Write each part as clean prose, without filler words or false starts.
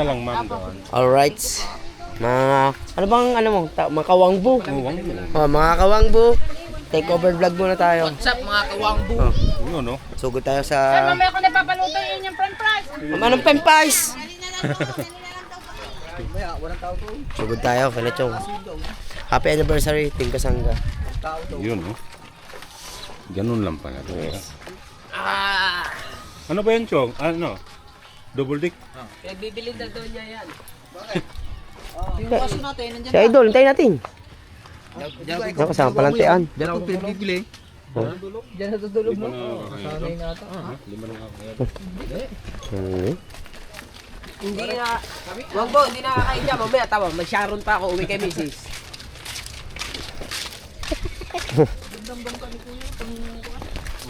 na lang, ma'am, doon. Alright. Ano bang mo? Mga kawangbu. Kawangbu. Mga kawangbu. Take over vlog muna tayo. What's up mga kawangbu? Yun, no? Sugod tayo Sir, sa... mamaya ko napapaluto yun yung french fries. Anong pempais? Sugod tayo, Kalechong. Happy anniversary, Team Kasangga. Yun, no? Ganun lang pala. Yes. Ano ba yan, Chong? Ano? Double dick? Nagbibili na doon niya yan. Yung kaso natin, nandiyan Si Idol, hintayin natin. na. Kasama palantian. Diyan ako pinibili. Diyan natutulog mo? Sanay na ito. Lima lang ako. Hindi na, wag mo, hindi nakakain dyan. Mamaya, tama, mag-sharon pa ako, uwi kay Mrs.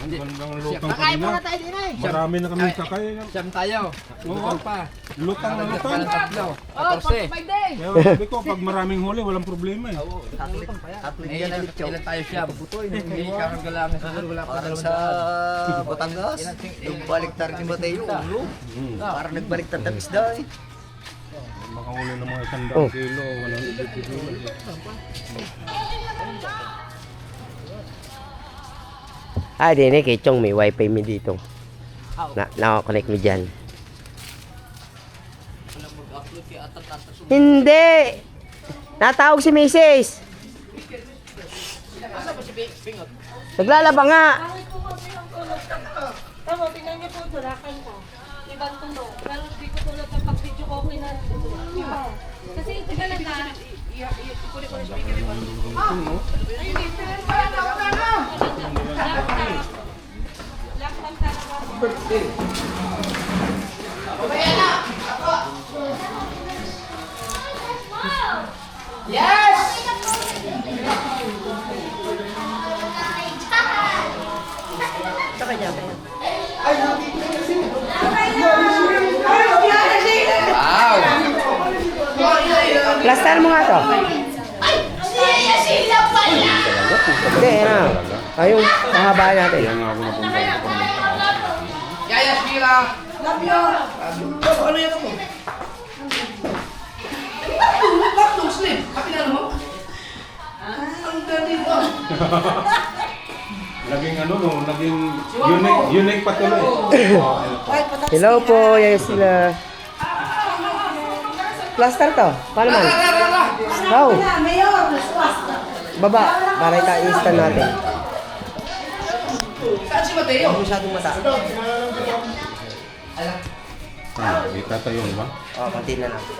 Ang gandang lutang Kakain kanina. muna tayo din eh. Marami na kami sakay. Siyam tayo. Lutang pa. Lutang na lutang. Tatlo. Oh, 45 days. Kaya sabi ko, pag maraming huli, walang problema eh. Ilan tayo siyam? Hindi, sharon ka lang. Siguro wala pa Parang sa Batangas, nagbaliktad ni Mateo, ulo. Parang nagbaliktad ng isda eh. Makahuli ng mga 100 kilo, walang ibigay. Din kay Chong, may wifi mi dito. Nakakonect mi dyan. Hindi! Natawag si Mrs. Naglalaba nga. Tama, tingnan niyo po, tulakan ko. Ibang tulo. Pero hindi ko tulad ng pag-video ko, okay na. Iba. Kasi ito ka lang na. Ikunin ko na speaker iba. Ayun eh. Laptop talaga. Plaster mo nga to. Hindi, na. Ayun, pahabaan natin. Kaya nga ako napunta. Yaya, Shira! Naging ano no, naging unique patuloy. Hello po, yan sila. Plaster to. Paano man? Wow. Baba, para ita-instant natin. Saan si Mateo? Masyadong mata. Itatayo ba? Pati na natin.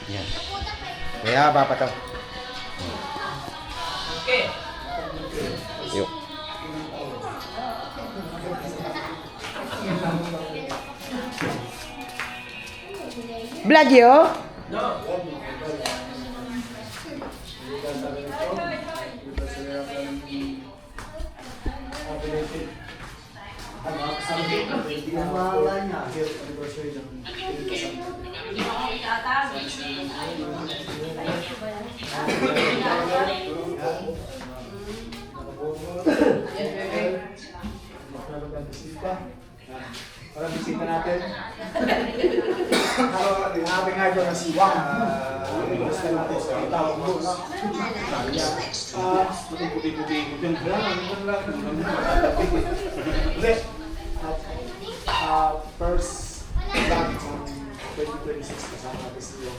Yan. Kaya ba pa to? Okay. Yuk. Vlog yo? Para bisita natin. Ang ating idol na si Wang. Gusto natin sa tawag mo. Puti-puti ko dyan. First vlog on 2026 kasama natin si Wang.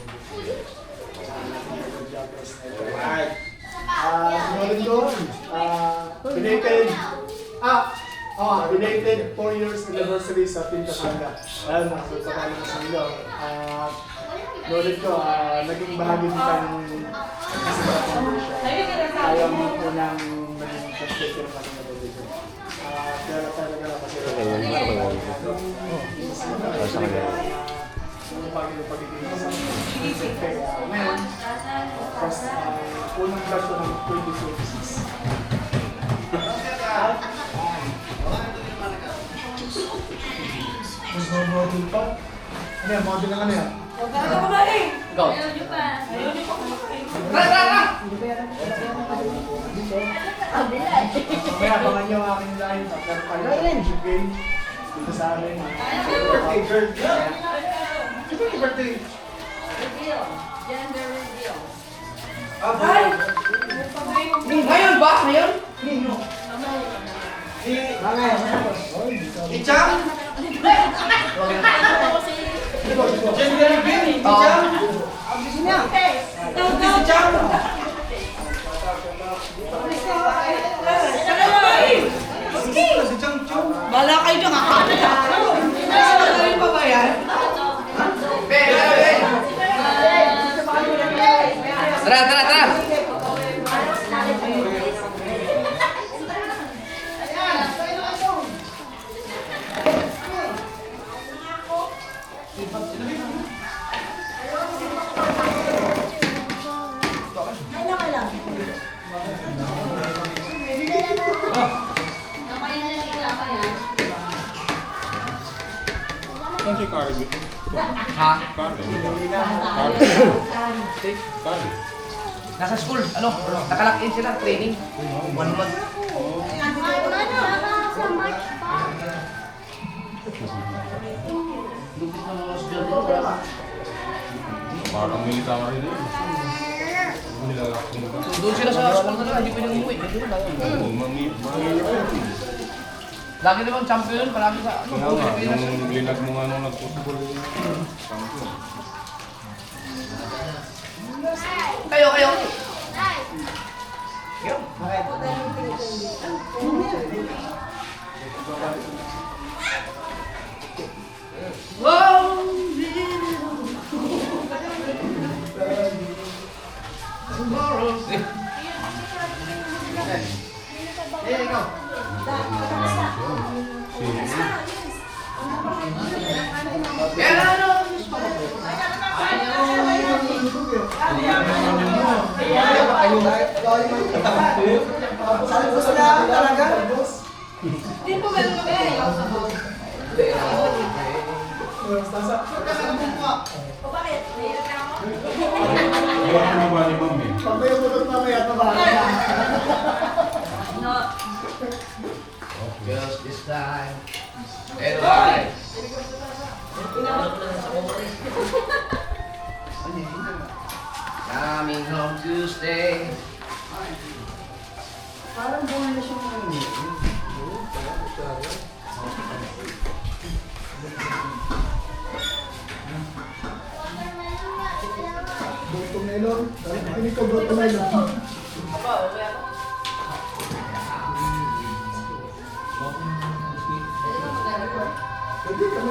Kasama natin yung joggers na ito. Sinulad doon. Belated 4 years anniversary sa Team Kasangga. Ayun, nakasulta tayo ng Sangga. Knowledge ko, naging bahagi din tayo ng Kasangga Foundation. Tayo ang unang nag-speaker ng Kasangga Foundation. Kaya talaga lang kasi yung pagiging Kasangga. Ngayon, unang vlog ko ng 2026. Mas model pa? Ano yan? Model ng ano yan? Go. Ayaw nyo pa. Ayaw nyo pa. Mamaya abangan niyo ang aking live after partnership game dito sa amin. Birthday girl. Happy birthday. Reveal. Gender reveal. Ngayon ba? Ngayon? Ichang! Gender reveal! Ichang! Ang gusto niya! Ichang! Bala kayo dyan, pa ba yan? Tara, tara, tara! Saan si Kari dito? Ha? Kari. Kari. Nasa school, ano? Nakalock-in sila, training. 1 month. Parang military din. Nilalakong ka. Doon sila sa school talaga, hindi pwedeng umuwi. Lagi naman champion, palagi sa ano, Kaya nga, Pilipinas. yung linag mo nga nung nag-football yun. Champion. Kayo. Ayaw mo ba ni Mami? Pag may umulot mamaya, tabahan na. Just this time. Alright. Coming home to stay. Watermelon. Kinig ko watermelon.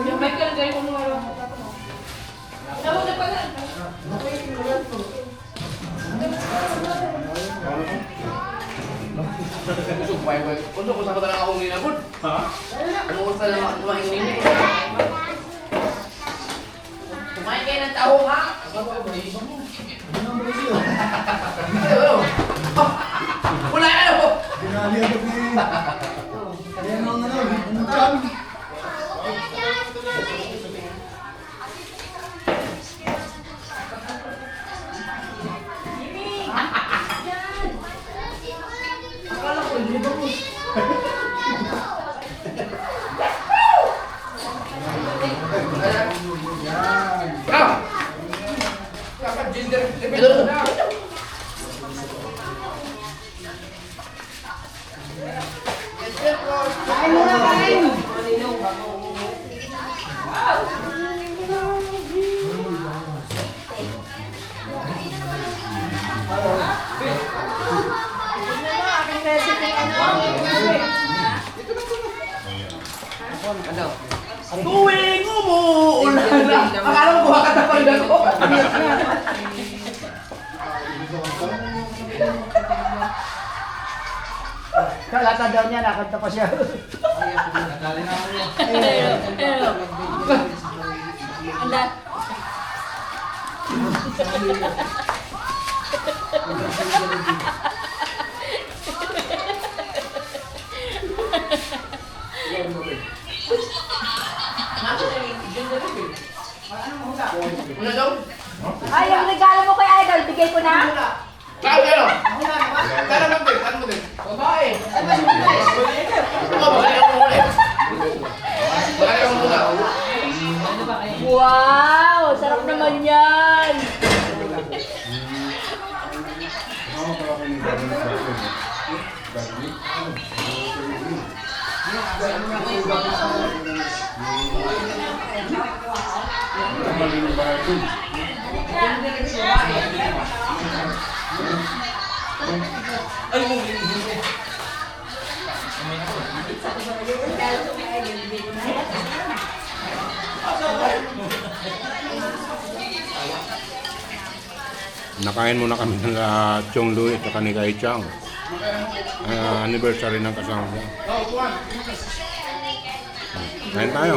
Yung Michael, gaya ko nung araw. Tawag na pala. Kung ko sa talaga akong ninabot. Ha? Ano ko sa mga ingin kumain kayo ng taho, ha? Wala ka na po! Dinali ako ni... Ayan ang ano, ang chan. Akala ko, hindi ba mo? Ah! Dapat gender reveal na. Kain muna, kain! Ano? Tuwing umuulan na. Akala mo buha ka na pala ko. Kalata daw niya, nakanta pa siya. Anda. Una daw? Ayaw ko na? Kaya kayo! Kaya naman din, kaya mo din. Babae! Ay, mas muna babae ako muna. Babae ako muna. Wow! Sarap naman yan! Nakain muna kami ng Chong Louie at ni Kai Chang. Anniversary ng kasama niya. Kain tayo.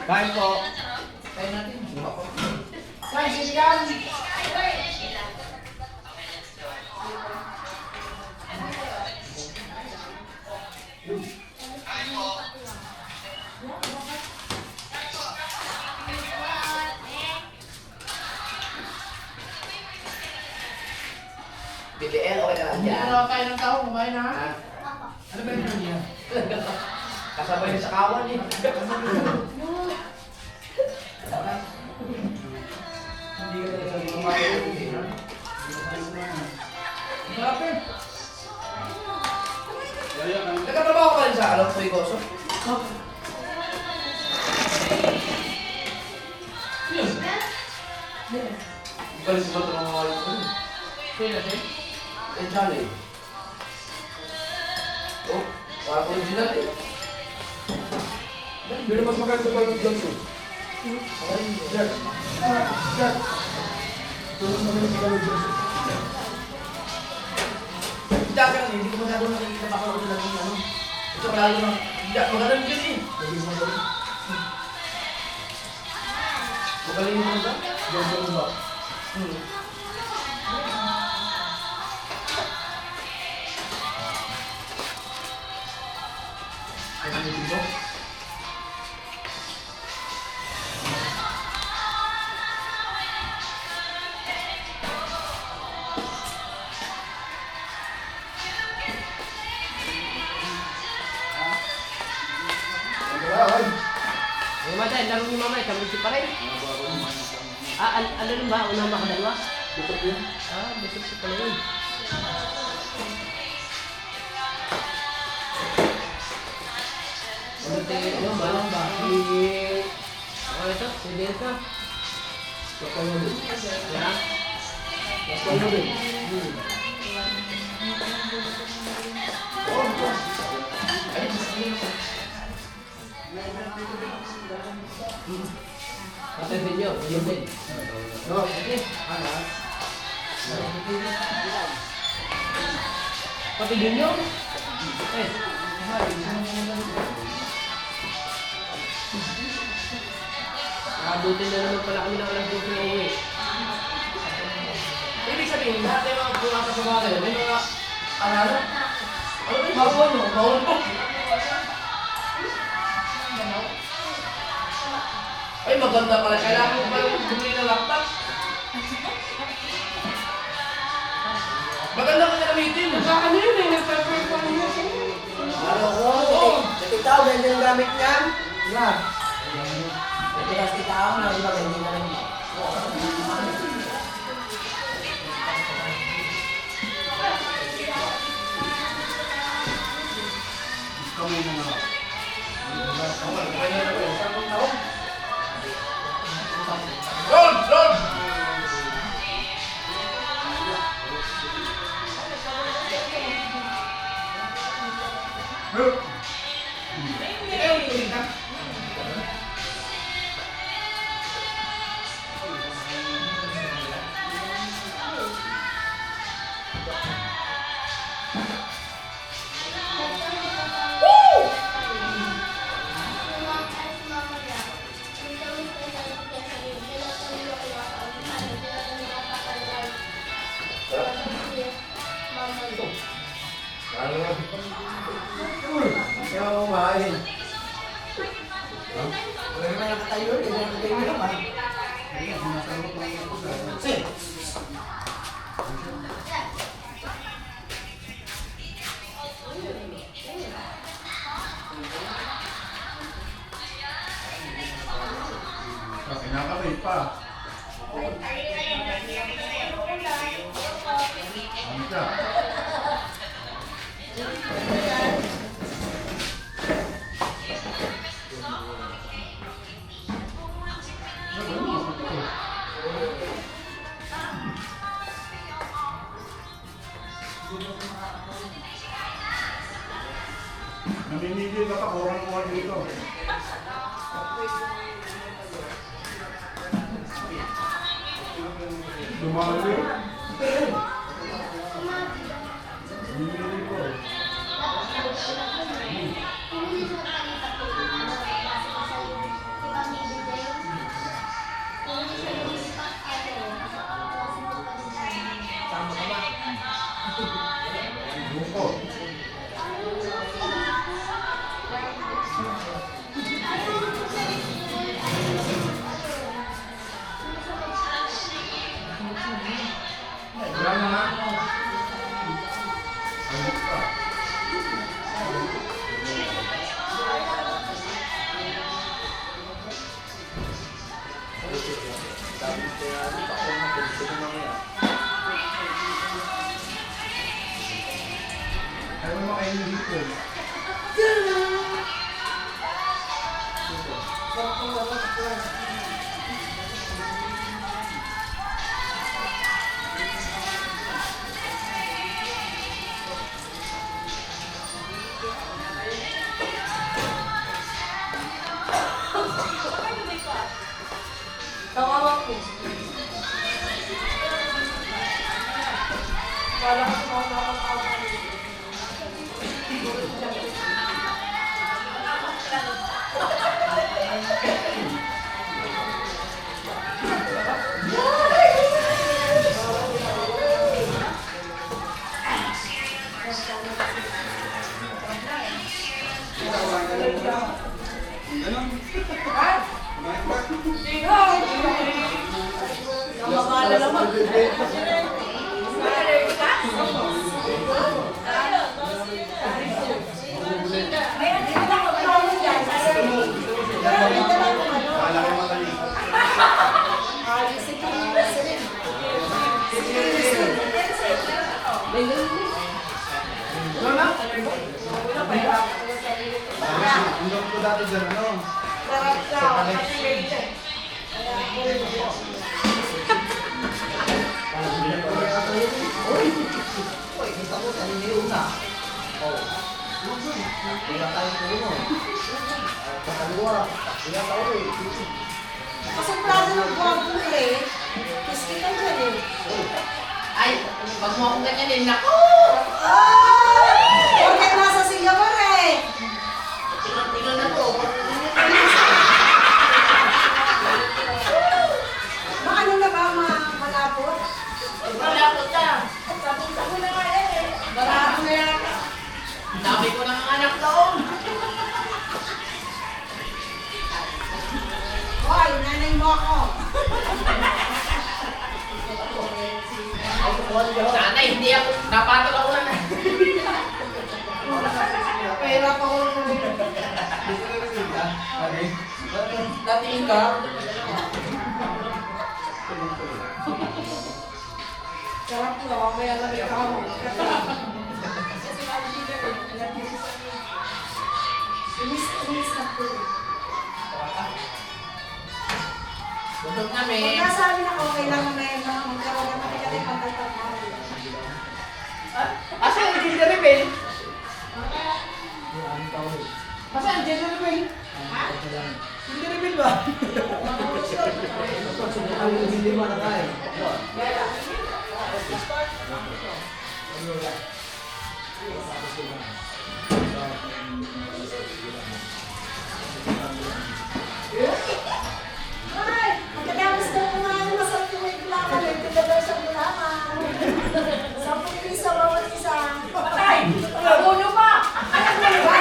Kain po. Kain natin. Kain, sisigan! BBL, okay na lang Hindi yan. na kain ng tao, kumain na. Ano ba yun niya? Kasabay na sa kawan eh. Hindi ka talaga kumain. Grabe. Nagkatrabaho ka rin sa alam ko Igoso? Galis ba ito ng mga ito? Kaya siya? Eh, Johnny. Oh, parang original eh. Pero mas maganda pa yung ganso. Jack. Jack. Pero mas maganda pa yung ganso. Jack, hindi ko masyado nakikita baka ako lang yung ano. Ito pala naman. Jack, maganda yun eh. Magaling mo ba? Ganso ba? Ano dito? Ay, matay, laro ni mama, kamisi pa rin. Ano rin ba? Unang makadalwa? Butok yun. Busog si pala yun. Ano tayo, malang ba? Ito, si Delta. Kapal mo din. Yeah. Kapal mo din. Pati video, yun din. No. Pati video? Eh. Abutin na naman pala kami ng alas 12 na uwi. Ibig sabihin, lahat ng mga pumasa sa mga ganyan, may mga, ano? Ano ba yung bawon mo? Bawon mo? Ay, maganda pala. Kailangan mo pala bumili ng laptop. Maganda ka na gamitin. Ano yun eh, nagpe-performance yun. Ano ko? Natitaw, ganda yung gamit niyan. Diba? Natigas titaw na, di ba? Hindi na rin. Roll! Roll! Ano nga? kumain. Wala naman nakatayo, hindi na nakatayo naman. Sin! Kinakabay pa. Ano siya? Namimili ka pa, kuha dito. Dumali. Namimili ko. Sama ka ba? Buko. Wala na nga. Ayos ka. Ayaw mo makainin dito. Tawawak ko. Wala ko mga Hindi ko dati dyan, ano? Uy, kita ko sa una. Oh. Kaya tayo ko yun. Kakaliwa. Kaya tayo eh. Kasumplado ng buwag mo eh. Tapos kita dyan eh. Ay, wag mo akong ganyanin. Naku! Porque nasa Singapore eh. Tingnan na to. Maano na ba malapot? Malapot ka. Papunta mo na nga eh. Malapot na yan. Dami ko ng anak doon. Hoy, nanay mo ako. Sana hindi ako napatol ako na. Pera pa ko na Dating ka. sarap na, mamaya na may kamo. Inis na po. Busog namin. Pagkasabi na okay lang na yun, magkaroon na kami pantagpag mo. Asa yung gender rebel? Asa yung gender rebel? Ha? Gender rebel ba? Hindi mo na tayo. Ay, pagkatapos na kumain, masarap yung may gulaman. May pinagay sa gulaman. 10 piso bawat isa. Patay! Naguno pa! Anak mo ba?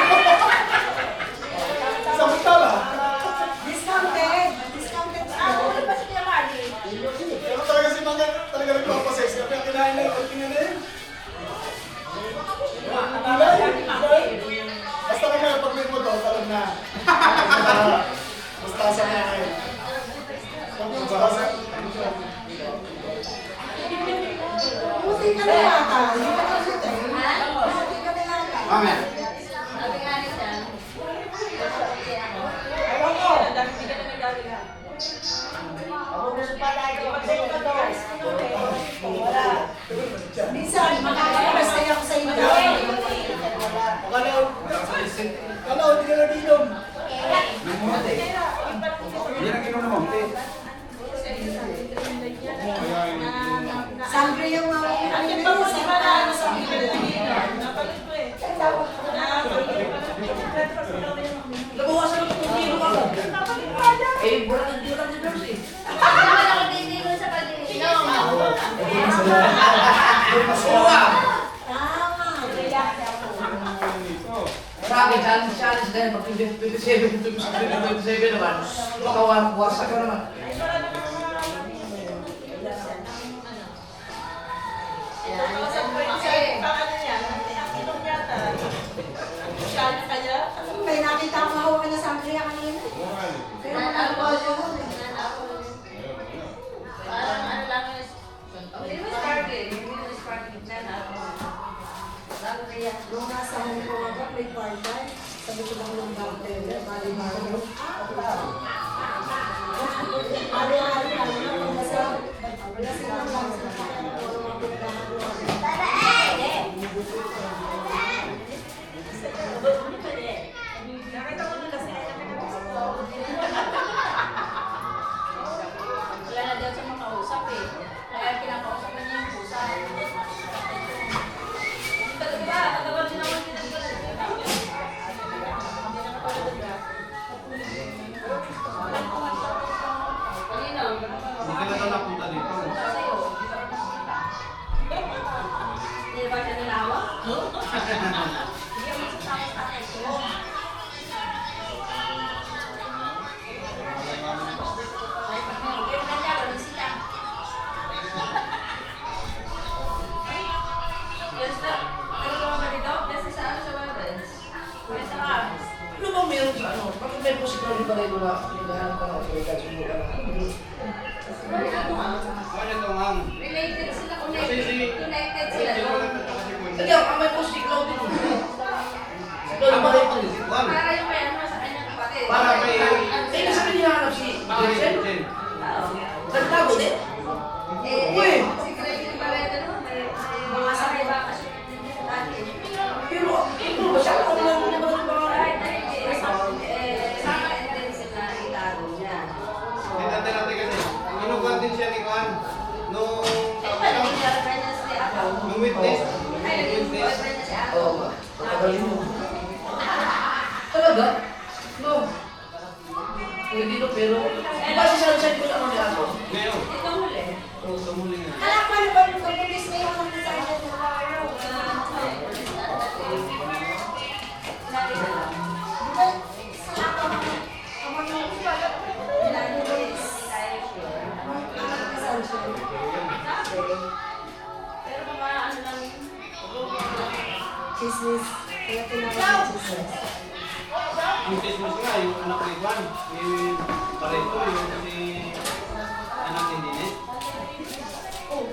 Ano, hindi ka nag-inom. Sangre yung mga Nabawasan ng 2 kilo ako. Eh, wala nang di nurse eh. Oo ah. Sa akin, challenge na yan. Pag 27 naman, makawasak ka naman. may nakita akong hawakan na sangre kanina. Pero ano yun? Nung nasa Hong Kong ako, may part-time. Sabi ko lang ng bartender, mali-mali. Mali-mali lang na paglasang. Paglasang lang lang sa kanya. Puro mga pinagahalo. Wala na daw siya makausap eh. Kaya kinakausap na niya yung pusa. Diba? Katawag din naman din ang Hindi ka na daw napunta dito. Hindi ba siya nilawa? Ano ba meron sa ano? Bakit may posible rin ba rin na hinahanap ka na operation siguro ka na? Ano ito, ma'am? Related sila, Kasi si- connected sila. Hindi, ang may post ikaw din. Ikaw ba rin ito? Para yung may ano sa kanyang kapatid. Para kay- Eh, nasa rin hinahanap si Vincent? Jen. Nagtago din? Eh, si Craig Barreto naman, may mga sakay baka siya dati. Pero, ito ba siya? Ako lang naman ang mga... Kahit na hindi, sa intention na itago niya. So, Dati kasi, kinukuha din siya ni Juan. Nung naging girlfriend niya si Ako. nung witness. Ay, naging boyfriend niya si Ako. Oo ba? Pagkagalin mo. Talaga? No. Hindi no, pero... Di ba si Sunshine ko lang ang ako? Ngayon. Ito huli. Oo, sa muli nga. Alam ko ano ba yung pag-release na yung mga design na Pero mga ano lang, chismis. Kaya tinawag ng chismis. Yung Christmas nga, yung anak ni Juan. Yung Pareto, yung si anak ni Dinet. Yung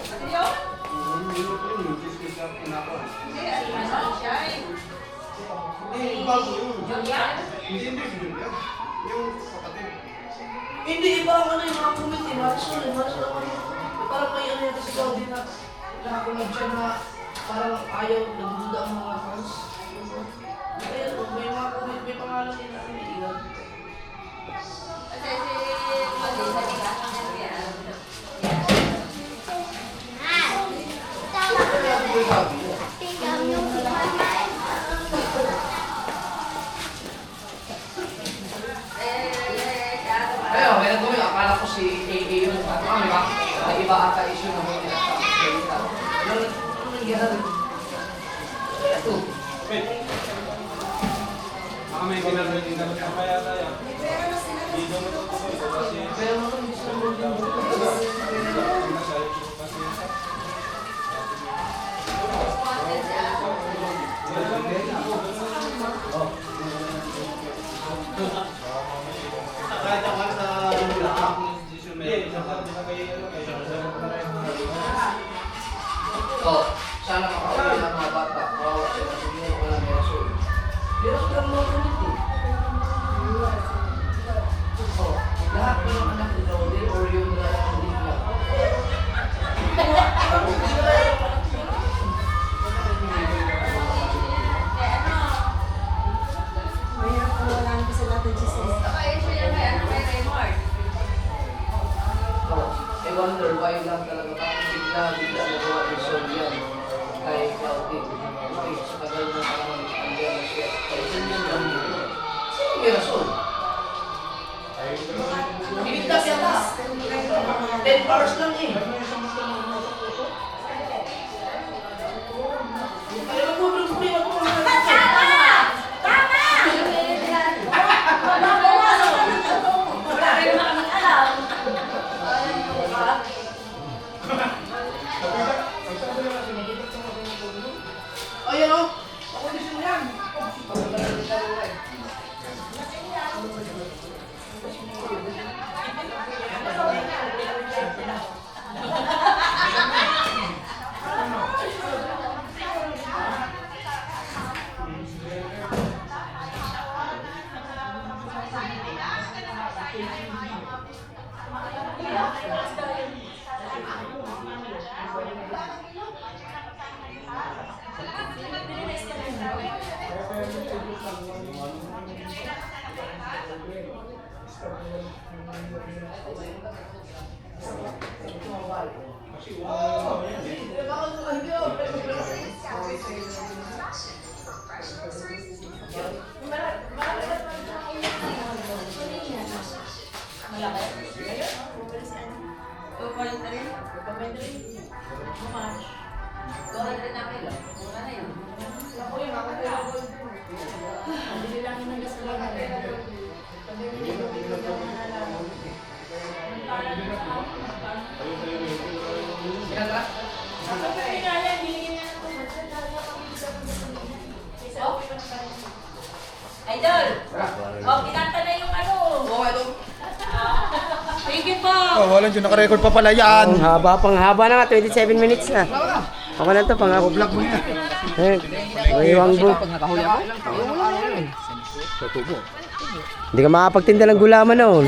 Christmas na pinakawan. hindi, ano na sunshine. Hindi, bago yun. Julia? Hindi si Julia. Yung kapatid. Hindi, iba ang ano yung mga committee. Marisol ako. Parang may ano yata si Claudia na nakakulab siya na parang ayaw, nagdududa ang mga fans. Kaya may mga committee, may pangalan nila. Hindi ilan. Kasi si Mali, sa ligasan niya siya. Kaya ako yung sabi mo. Kaya, may nagawin. Akala ko si AA yung may iba ata issue na mo nila. Ano nangyari? Ito. Baka may ginagaling na kaya tayo. Pero na sila Pero ano hindi sila mo din. Kahit ako sa lahat ng decision making. Oh, sana makauwi ng mga bata. Kawawa sila sa inyo, wala may rason. Pero sa mga committee. Oh, lahat ng anak ni Claudia or yung lalaki ni Claudia. Mirasol. Pinintas yata. 10 hours lang eh. Ay, magpupuli mo po. Ayan o. Ako din siya yan. Idol! Oh, kinanta na yung ano. Oo, ito. Thank you po. Oh, wala dyan. Nakarecord pa pala yan. Pang haba na nga, 27 minutes na. Ako na to, pang vlog mo na. Iwang bu. Nakahuli ako? Hindi ka makapagtinda ng gulaman noon.